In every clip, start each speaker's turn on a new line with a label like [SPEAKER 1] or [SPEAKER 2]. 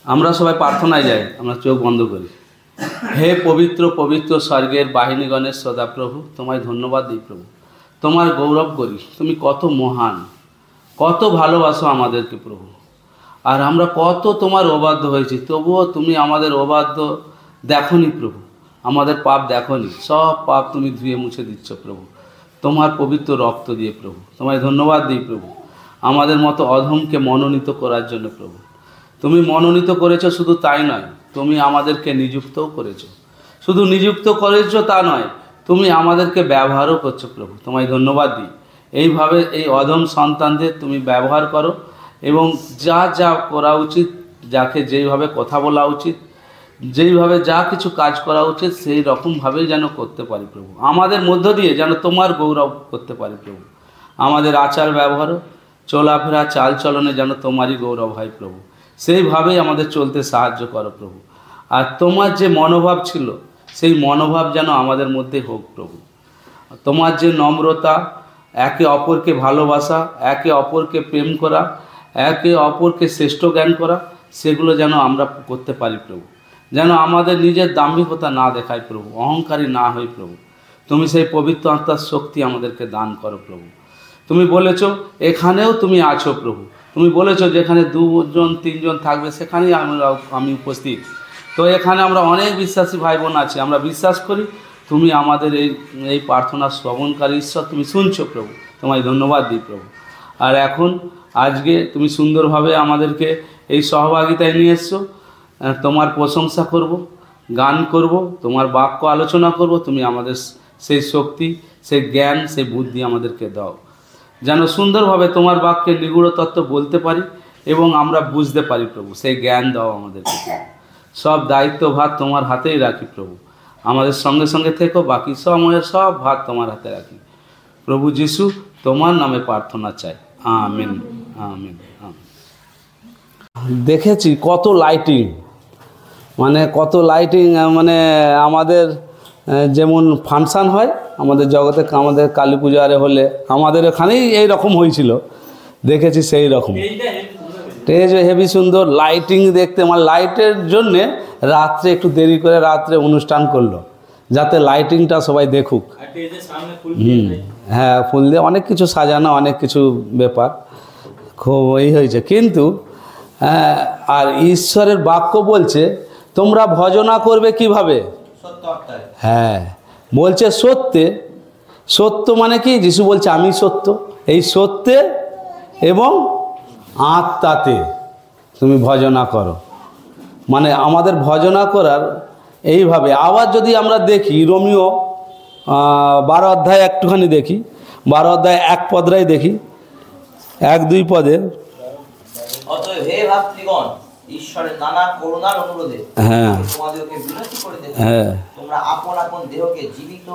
[SPEAKER 1] আমরা সবাই প্রার্থনায় যাই, আমরা চোখ বন্ধ করি। হে পবিত্র পবিত্র স্বর্গের বাহিনীগণের সদা প্রভু, তোমায় ধন্যবাদ দিই প্রভু, তোমার গৌরব করি। তুমি কত মহান, কত ভালোবাসো আমাদেরকে প্রভু। আর আমরা কত তোমার অবাধ্য হয়েছি, তবুও তুমি আমাদের অবাধ্য দেখোনি প্রভু, আমাদের পাপ দেখোনি। সব পাপ তুমি ধুয়ে মুছে দিচ্ছ প্রভু তোমার পবিত্র রক্ত দিয়ে প্রভু। তোমায় ধন্যবাদ দিই প্রভু, আমাদের মতো অধমকে মনোনীত করার জন্য প্রভু। তুমি মনোনীত করেছো, শুধু তাই নয়, তুমি আমাদেরকে নিযুক্তও করেছো। শুধু নিযুক্ত করেছো তা নয়, তুমি আমাদেরকে ব্যবহারও করছো প্রভু। তোমায় ধন্যবাদ দিই, এইভাবে এই অধম সন্তানদের তুমি ব্যবহার করো এবং যা যা করা উচিত, যাকে যেইভাবে কথা বলা উচিত, যেইভাবে যা কিছু কাজ করা উচিত, সেই রকমভাবেই যেন করতে পারি প্রভু। আমাদের মধ্য দিয়ে যেন তোমার গৌরব করতে পারি প্রভু। আমাদের আচার ব্যবহারও, চলাফেরা, চালচলনে যেন তোমারই গৌরব হয় প্রভু। সেইভাবেই আমাদের চলতে সাহায্য করো প্রভু। আর তোমার যে মনোভাব ছিল, সেই মনোভাব যেন আমাদের মধ্যে হোক প্রভু। তোমার যে নম্রতা, একে অপরকে ভালোবাসা, একে অপরকে প্রেম করা, একে অপরকে শ্রেষ্ঠ জ্ঞান করা, সেগুলো যেন আমরা করতে পারি প্রভু। যেন আমাদের নিজের দাম্ভিকতা না দেখায় প্রভু, অহংকারী না হই প্রভু। তুমি সেই পবিত্র আত্মার শক্তি আমাদেরকে দান করো প্রভু। তুমি বলেছো এখানেও তুমি আছো প্রভু। তুমি বলেছো যেখানে 2জন 3জন থাকবে সেখানেই আমি উপস্থিত। তো এখানে আমরা অনেক বিশ্বাসী ভাই বোন আছি, আমরা বিশ্বাস করি তুমি আমাদের এই প্রার্থনা শ্রবণকারী ঈশ্বর, তুমি শুনছো প্রভু। তোমায় ধন্যবাদ দিই প্রভু। আর এখন আজকে তুমি সুন্দরভাবে আমাদেরকে এই সহভাগিতায় নিয়ে এসছো। তোমার প্রশংসা করব, গান করব, তোমার বাক্য আলোচনা করব। তুমি আমাদের সেই শক্তি, সেই জ্ঞান, সেই বুদ্ধি আমাদেরকে দাও, যেন সুন্দরভাবে তোমার বাক্যে নিগূঢ় তত্ত্ব বলতে পারি এবং আমরা বুঝতে পারি প্রভু। সেই জ্ঞান দাও আমাদেরকে। সব দায়িত্বভার তোমার হাতেই রাখি প্রভু। আমাদের সঙ্গে সঙ্গে থেকো, বাকি সময়ের সব ভার তোমার হাতে রাখি প্রভু যিশু। তোমার নামে প্রার্থনা চাই, আমিন আমিন। দেখেছি কত লাইটিং, মানে কত লাইটিং, মানে আমাদের যেমন ফাংশান হয় আমাদের জগতে, আমাদের কালী পূজারে হলে আমাদের এখানেই এই রকম হয়েছিল, দেখেছি সেই রকম। স্টেজ হেভি সুন্দর, লাইটিং দেখতে, মানে লাইটের জন্যে রাত্রে একটু দেরি করে রাত্রে অনুষ্ঠান করলো, যাতে লাইটিংটা সবাই দেখুক। হ্যাঁ, ফুল দিয়ে অনেক কিছু সাজানো, অনেক কিছু ব্যাপার খুব এই হয়েছে। কিন্তু আর ঈশ্বরের বাক্য বলছে তোমরা ভজনা করবে কিভাবে? হ্যাঁ, বলছে সত্যে। সত্য মানে কি? যিশু বলছে আমি সত্য। এই সত্যে এবং আত্মাতে তুমি ভজনা করো। মানে আমাদের ভজনা করার এইভাবে। আবার যদি আমরা দেখি রোমিও 12 অধ্যায় একটুখানি দেখি, 12 অধ্যায় 1 পদরাই দেখি, 1-2 পদে।
[SPEAKER 2] অতএব হে ভাতৃগণ, ঈশ্বরের নানা করুণার অনুরোধে তোমাদেরকে বিনতি করিতেছি, তোমরা আপন আপন দেহকে জীবিত,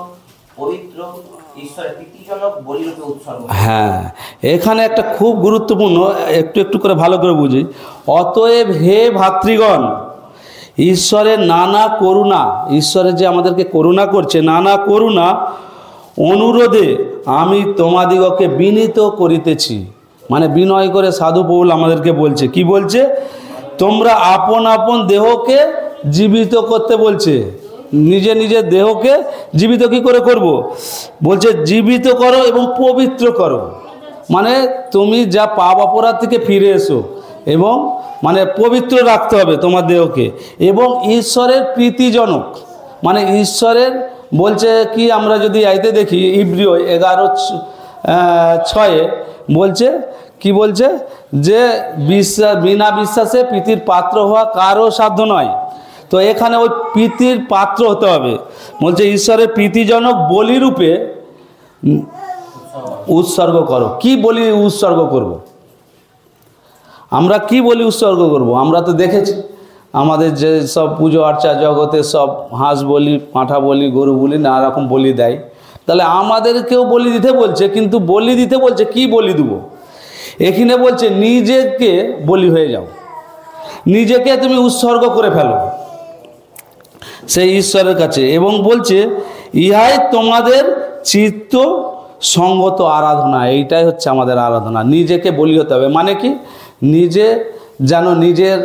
[SPEAKER 2] পবিত্র, ঈশ্বরের প্রীতিজনক বলিরূপে উৎসর্গ। হ্যাঁ,
[SPEAKER 1] এখানে একটা খুব গুরুত্বপূর্ণ, একটু একটু করে ভালো করে বুঝি। অতএব হে ভাতৃগণ, ঈশ্বরের নানা করুণা, ঈশ্বরের যে আমাদেরকে করুণা করছে, নানা করুণা অনুরোধে আমি তোমাদিগকে বিনীত করিতেছি। মানে বিনয় করে সাধু পৌল আমাদেরকে বলছে, কি বলছে? তোমরা আপন আপন দেহকে জীবিত করতে বলছে। নিজে নিজের দেহকে জীবিত কি করে করব? বলছে জীবিত করো এবং পবিত্র করো। মানে তুমি যা পাপ অপরাধ থেকে ফিরে এসো এবং মানে পবিত্র রাখতে হবে তোমার দেহকে, এবং ঈশ্বরের প্রীতিজনক। মানে ঈশ্বরের বলছে কি, আমরা যদি আইতে দেখি ইব্রিয় 11:6 বলছে কি বলছে? যে বিনা বিশ্বাসে প্রীতির পাত্র হওয়া কারও সাধ্য নয়। তো এখানে ওই প্রীতির পাত্র হতে হবে। বলছে ঈশ্বরের প্রীতিজনক বলিরূপে উৎসর্গ করো। কি বলি উৎসর্গ করব? আমরা কি বলি উৎসর্গ করব? আমরা তো দেখেছি আমাদের যে সব পুজো আর্চা জগতে সব হাঁস বলি, পাঁঠা বলি, গরু বলি, নানা রকম বলি দেয়। তাহলে আমাদেরকেও বলি দিতে বলছে, কিন্তু বলি দিতে বলছে কি বলি দেবো? এখানে বলছে নিজেকে বলি হয়ে যাও, নিজেকে তুমি উৎসর্গ করে ফেলো সেই ঈশ্বরের কাছে, এবং বলছে ইহাই তোমাদের চিত্ত সঙ্গত আরাধনা। এইটাই হচ্ছে আমাদের আরাধনা। নিজেকে বলি হতে হবে। মানে কি? নিজে যেন নিজের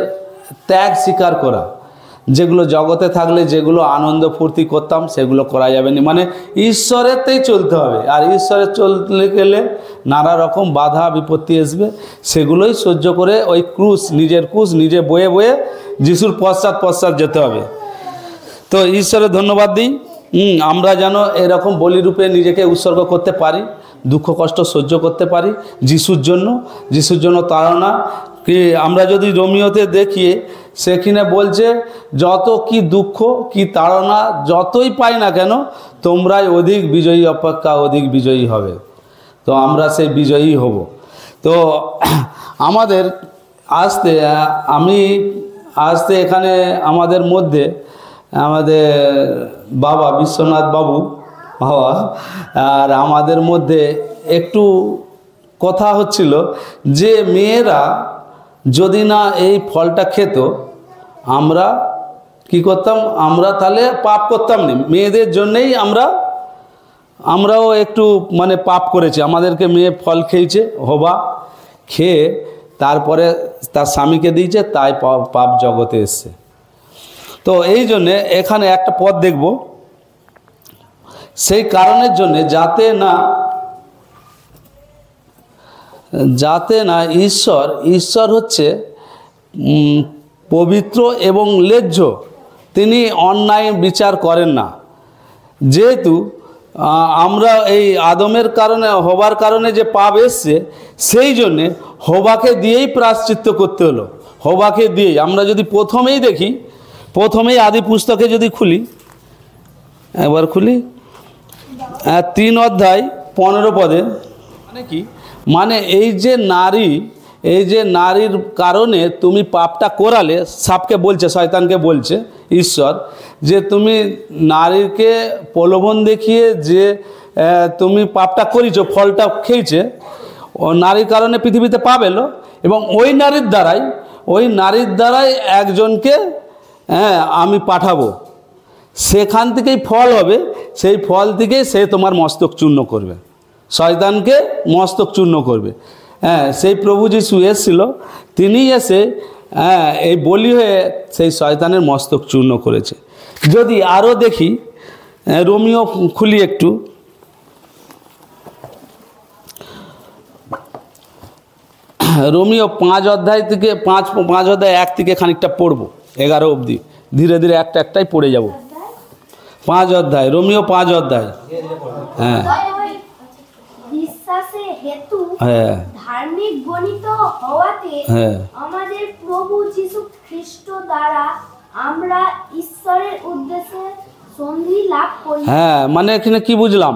[SPEAKER 1] ত্যাগ স্বীকার করা, যেগুলো জগতে থাকলে যেগুলো আনন্দ ফুর্তি করতাম সেগুলো করা যাবে না, মানে ঈশ্বরেরতেই চলতে হবে। আর ঈশ্বরের চলতে গেলে নানা রকম বাধা বিপত্তি আসবে, সেগুলোই সহ্য করে ওই ক্রুশ, নিজের ক্রুশ নিজে বয়ে বয়ে যিশুর পশ্চাৎ যেতে হবে। তো ঈশ্বরের ধন্যবাদ দিই, আমরা যেন এরকম বলিরূপে নিজেকে উৎসর্গ করতে পারি, দুঃখ কষ্ট সহ্য করতে পারি যিশুর জন্য তাড়না। কি আমরা যদি রোমিওতে দেখি, সেখানে বলছে যত কি দুঃখ কি তাড়না যতই পাই না কেন, তোমরাই অধিক বিজয়ী অপেক্ষা অধিক বিজয়ী হবে। তো আমরা সেই বিজয়ী হব। তো আমাদের আসতে এখানে আমাদের মধ্যে আমাদের বাবা বিশ্বনাথ বাবু আর আমাদের মধ্যে একটু কথা হচ্ছিল যে মেয়েরা যদি না এই ফলটা খেত, আমরা কি করতাম, আমরা তাহলে পাপ করতাম না। মেয়েদের জন্যেই আমরাও একটু মানে পাপ করেছি। আমাদেরকে মেয়ে ফল খেয়েছে, হবা খেয়ে তারপরে তার স্বামীকে দিয়েছে, তাই পাপ জগতে এসছে। তো এই জন্যে এখানে একটা পদ দেখব, সেই কারণের জন্যে যাতে না ঈশ্বর হচ্ছে পবিত্র এবং ন্যায্য, তিনি অন্যায় বিচার করেন না। যেহেতু আমরা এই আদমের কারণে হবার কারণে যে পাপ এসছে, সেই জন্যে হবাকে দিয়েই প্রায়শ্চিত্ত করতে হলো। হবাকে দিয়েই আমরা যদি প্রথমেই দেখি, প্রথমেই আদি পুস্তকে যদি খুলি, একবার খুলি 3 অধ্যায় 15 পদে, মানে কি, মানে এই যে নারীর কারণে তুমি পাপটা করালে, সাপকে বলছে, শয়তানকে বলছে ঈশ্বর, যে তুমি নারীকে প্রলোভন দেখিয়ে যে তুমি পাপটা করেছো, ফলটা খেয়েছে, ও নারীর কারণে পৃথিবীতে পাপ এলো, এবং ওই নারীর দ্বারাই একজনকে আমি পাঠাবো, সেখান থেকেই ফল হবে, সেই ফল থেকেই সে তোমার মস্তক চূর্ণ করবে, শয়তানকে মস্তক চূর্ণ করবে। সেই প্রভু যিশু এসেছিল, তিনি এসে এই বলি হয়ে সেই শয়তানের মস্তক চূর্ণ করেছে। যদি আরও দেখি, রোমিও খুলি একটু, রোমিও 5 অধ্যায় থেকে 5 অধ্যায় 1 থেকে খানিকটা পড়বো 11 অবধি, ধীরে ধীরে একটাই পড়ে যাব। 5 অধ্যায়, রোমিও 5 অধ্যায়। হ্যাঁ
[SPEAKER 3] বিশ্বাসের হেতু
[SPEAKER 1] হ্যাঁ
[SPEAKER 3] ধার্মিক গণিত হওয়াতে
[SPEAKER 1] হ্যাঁ
[SPEAKER 3] আমাদের প্রভু যীশু খ্রিস্ট দ্বারা আমরা ঈশ্বরের উদ্দেশ্যে সন্ধি লাভ করি।
[SPEAKER 1] হ্যাঁ, মানে এখানে কি বুঝলাম?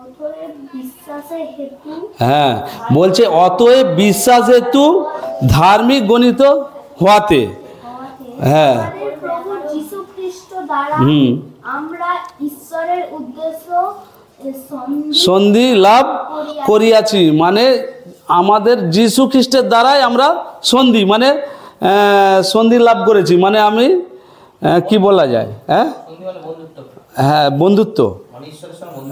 [SPEAKER 3] অতএব বিশ্বাসের হেতু,
[SPEAKER 1] হ্যাঁ বলছে অতএব বিশ্বাস হেতু ধার্মিক গণিত হওয়াতে, হ্যাঁ
[SPEAKER 3] আমাদের প্রভু যীশু খ্রিস্ট দ্বারা আমরা ঈশ্বরের উদ্দেশ্য
[SPEAKER 1] সন্ধি লাভ করিয়াছি, মানে আমাদের যীশু খ্রিস্টের দ্বারাই আমরা সন্ধি, মানে সন্ধি লাভ করেছি, মানে আমি কি বলা যায়, হ্যাঁ বন্ধুত্ব,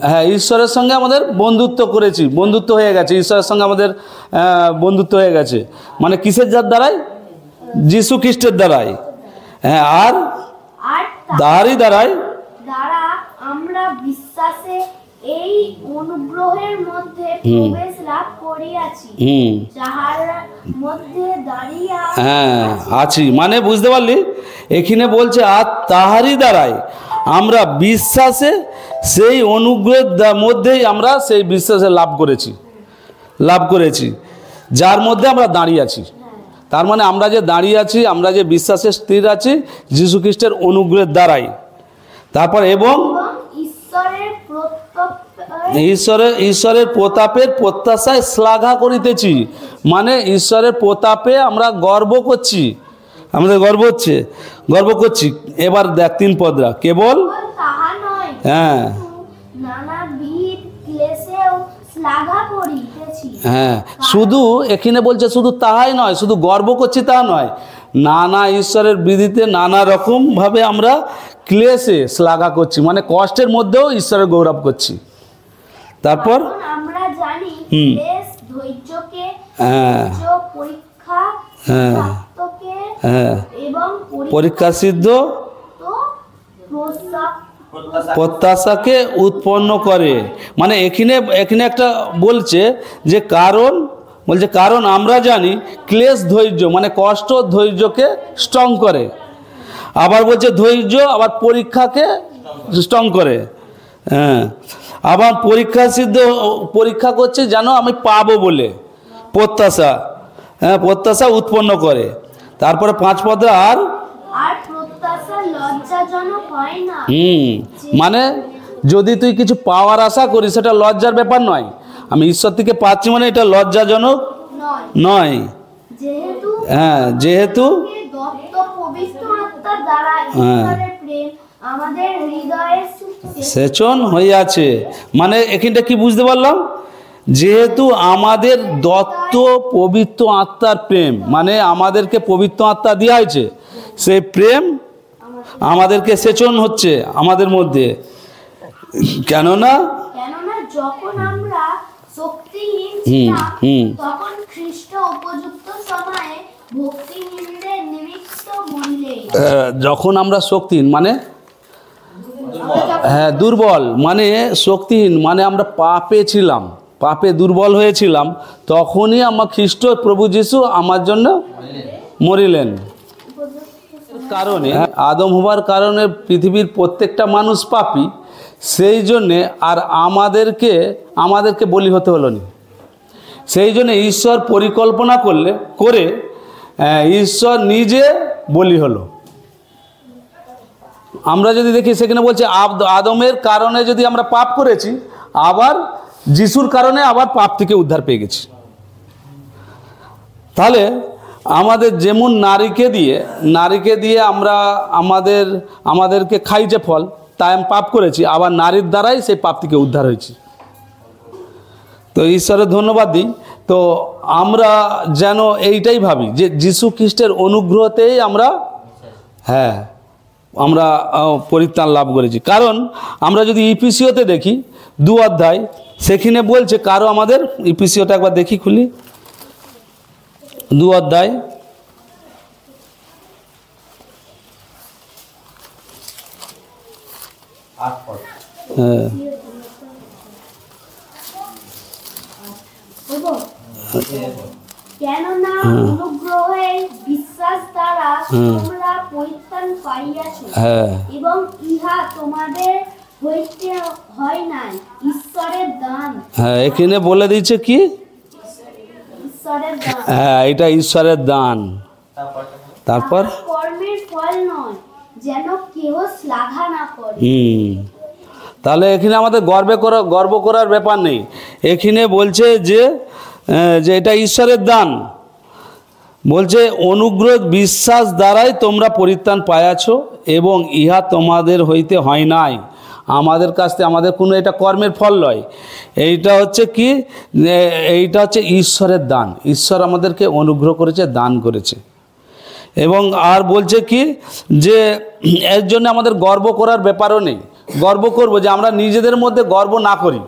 [SPEAKER 1] হ্যাঁ ঈশ্বরের সঙ্গে আমাদের বন্ধুত্ব করেছি, বন্ধুত্ব হয়ে গেছে, ঈশ্বরের সঙ্গে আমাদের বন্ধুত্ব হয়ে গেছে, মানে কিসের দ্বারাই? যীশু খ্রিস্টের দ্বারাই। হ্যাঁ আর তারই দ্বারা
[SPEAKER 3] আমরা বিশ্বাসে এই অনুগ্রহের মধ্যে প্রবেশ লাভ করিয়াছি, যাহার মধ্যে দাঁড়িয়ে
[SPEAKER 1] আছি, মানে বুঝতে পারলি, এখানে বলছে আর তাহারই দ্বারাই আমরা বিশ্বাসে সেই অনুগ্রহের মধ্যেই আমরা সেই বিশ্বাসে লাভ করেছি, যার মধ্যে আমরা দাঁড়িয়ে আছি। তার মানে আমরা যে দাঁড়িয়ে আছি, আমরা যে বিশ্বাসে স্থির আছি যীশু খ্রিস্টের অনুগ্রহের দ্বারাই। তারপর এবং ঈশ্বরের প্রতাপের প্রত্যাশায় শ্লাঘা করিতেছি, মানে ঈশ্বরের প্রতাপে আমরা গর্ব করছি, আমাদের গর্ব করছি। এবার দেখ 3 পদরা, কেবল হ্যাঁ হ্যাঁ শুধু এখানে বলছে শুধু তাহাই নয়, শুধু গর্ব করছি তা নয়, নানা ঈশ্বরের বিধিতে নানা রকমভাবে আমরা ক্লেশে শ্লাঘা করছি, মানে কষ্টের মধ্যেও ঈশ্বরের গৌরব করছি। তারপর
[SPEAKER 3] আমরা জানি ক্লেশ ধৈর্যকে, পরীক্ষা সত্যকে
[SPEAKER 1] হ্যাঁ
[SPEAKER 3] এবং
[SPEAKER 1] পরীক্ষা সিদ্ধ প্রত্যাশাকে উৎপন্ন করে। মানে এখানে একটা বলছে যে কারণ আমরা জানি ক্লেশ ধৈর্য, মানে কষ্ট ধৈর্যকে স্ট্রং করে। আবার বলছে ধৈর্য আবার পরীক্ষাকে স্ট্রং করে। হ্যাঁ, আবার পরীক্ষা করছে যেন আমি পাবো বলে প্রত্যাশা উৎপন্ন করে। তারপরে 5 পদে আর
[SPEAKER 3] প্রত্যাশা লজ্জাজনক হয় না।
[SPEAKER 1] মানে যদি তুই কিছু পাওয়ার আশা করিস সেটা লজ্জার ব্যাপার নয়। আমি ঈশ্বর থেকে পাচ্ছি মানে এটা লজ্জাজনক নয়। যেহেতু
[SPEAKER 3] দত্ত পবিত্র আত্মার দ্বারা ঈশ্বরের প্রেম আমাদের হৃদয়ে
[SPEAKER 1] সেচন হইয়াছে। মানে এখানটা কি বুঝতে পারলাম? যেহেতু আমাদের দত্ত পবিত্র আত্মার প্রেম, মানে আমাদেরকে পবিত্র আত্মা দেওয়া হয়েছে, সেই প্রেম আমাদেরকে সেচন হচ্ছে আমাদের মধ্যে। কেননা
[SPEAKER 3] যখন আমরা শক্তিহীন ছিলাম তখন খ্রিস্ট উপযুক্ত সময়ে ভক্তিহীনদের নিমিত্ত মরিলেন।
[SPEAKER 1] যখন আমরা শক্তিহীন মানে দুর্বল, মানে শক্তিহীন মানে আমরা পাপে ছিলাম, পাপে দুর্বল হয়েছিলাম, তখনই আমার খ্রিস্ট প্রভু যিশু আমার জন্য মরিলেন। কারণে আদম হবার কারণে পৃথিবীর প্রত্যেকটা মানুষ পাপী, সেই জন্যে আর আমাদেরকে বলি হতে হলো না। সেই জন্যে ঈশ্বর পরিকল্পনা করে ঈশ্বর নিজে বলি হলো। আমরা যদি দেখি সেখানে বলছে আদমের কারণে যদি আমরা পাপ করেছি, আবার যিশুর কারণে আবার পাপ থেকে উদ্ধার পেয়ে গেছি। তাহলে আমাদের যেমন নারীকে দিয়ে আমরা আমাদেরকে খাই যে ফল, তাই আমি পাপ করেছি, আবার নারীর দ্বারাই সেই পাপ থেকে উদ্ধার হয়েছি। তো ঈশ্বরের ধন্যবাদ দিই। তো আমরা যেন এইটাই ভাবি যে যিশু খ্রিস্টের অনুগ্রহতেই আমরা পরিত্রাণ লাভ করেছি। কারণ আমরা যদি ইপিসিওতে দেখি 2 অধ্যায়, সেখানে বলছে আমাদের ইপিসিওটা একবার দেখি খুলি, 2 অধ্যায়
[SPEAKER 3] কেননা অনুগ্রহের বিশ্বাস দ্বারা তোমরা পরিত্রাণ পাইয়াছ, এবং ইহা তোমাদের হইতে হয় নাই, ঈশ্বরের দান।
[SPEAKER 1] এখানে বলে দিচ্ছে কি?
[SPEAKER 3] ঈশ্বরের দান।
[SPEAKER 1] এটা ঈশ্বরের দান। তারপর
[SPEAKER 3] কর্মের ফল নয়, যেন কেহ শ্লাঘা না করে।
[SPEAKER 1] তাহলে এখানে আমাদের গর্ব করার ব্যাপার নেই। এখানে বলছে যে এটা ঈশ্বরের দান। বলছে অনুগ্রহ বিশ্বাস দ্বারাই তোমরা পরিত্রাণ পাইয়াছ, এবং ইহা তোমাদের হইতে হয় নাই, আমাদের কাছ থেকে আমাদের কোনো এটা কর্মের ফল নয়। এইটা হচ্ছে কি? এইটা হচ্ছে ঈশ্বরের দান। ঈশ্বর আমাদেরকে অনুগ্রহ করেছে, দান করেছে। এবং আর বলছে কি যে এর জন্য আমাদের গর্ব করার ব্যাপারও নেই। গর্ব করব যে আমরা নিজেদের মধ্যে গর্ব না করি।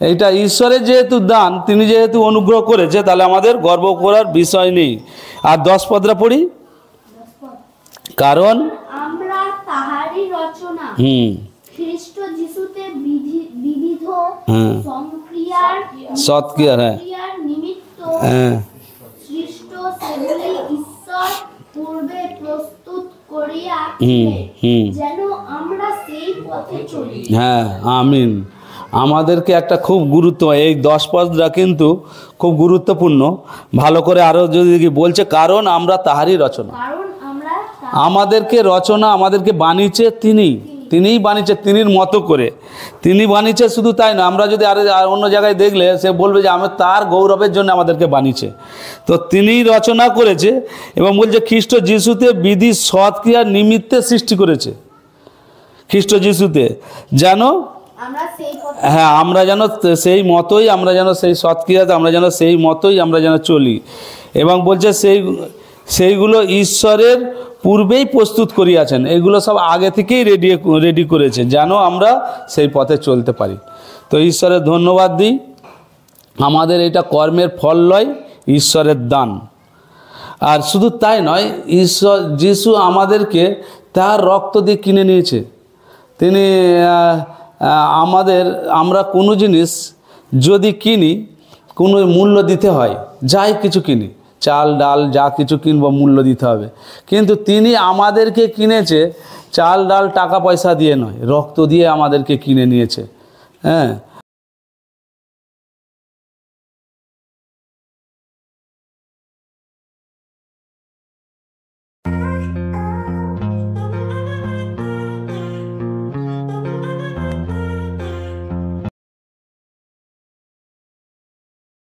[SPEAKER 1] এইটা ঈশ্বরের যেহেতু দান, তিনি যেহেতু অনুগ্রহ করেছে, তাহলে আমাদের গর্ব করার বিষয় নেই। আর 10 পদটা পড়ি, কারণ
[SPEAKER 3] আমরা তাহারই রচনা, খ্রিস্ট যিশুতে বিবিধ সৎক্রিয়ার নিমিত্ত সৃষ্ট, সেগুলি ঈশ্বর পূর্বে প্রস্তুত করিয়া যেন আমরা সেই পথে চলি।
[SPEAKER 1] আমিন। আমাদেরকে একটা খুব এই 10 পদটা কিন্তু খুব গুরুত্বপূর্ণ। ভালো করে আরও যদি বলছে, কারণ আমরা তাহারই রচনা। আমাদেরকে বানিয়েছে তিনিই বানিয়েছে, তিনির মতো করে তিনি বানিয়েছে। শুধু তাই না, আমরা যদি আর অন্য জায়গায় দেখলে সে বলবে যে আমি তার গৌরবের জন্য আমাদেরকে বানিয়েছে। তো তিনিই রচনা করেছে, এবং বলছে খ্রিস্ট যিশুতে বিধি সৎক্রিয়ার নিমিত্তে সৃষ্টি করেছে। খ্রিস্ট যিশুতে যেন আমরা যেন সেই মতোই, আমরা যেন সেই সৎক্রিয়াতে আমরা যেন সেই মতোই আমরা যেন চলি। এবং বলছে সেইগুলো ঈশ্বরের পূর্বেই প্রস্তুত করিয়াছেন। এগুলো সব আগে থেকেই রেডি করেছে, যেন আমরা সেই পথে চলতে পারি। তো ঈশ্বরের ধন্যবাদ দিই। আমাদের এটা কর্মের ফল নয়, ঈশ্বরের দান। আর শুধু তাই নয়, ঈশ্বর যিশু আমাদেরকে তার রক্ত দিয়ে কিনে নিয়েছে। তিনি আমরা কোনো জিনিস যদি কিনি, কোনো মূল্য দিতে হয়, যাই কিছু কিনি, চাল ডাল যা কিছু কিনবো মূল্য দিতে হবে, কিন্তু তিনি আমাদেরকে কিনেছে চাল ডাল টাকা পয়সা দিয়ে নয়, রক্ত দিয়ে আমাদেরকে কিনে নিয়েছে। হ্যাঁ,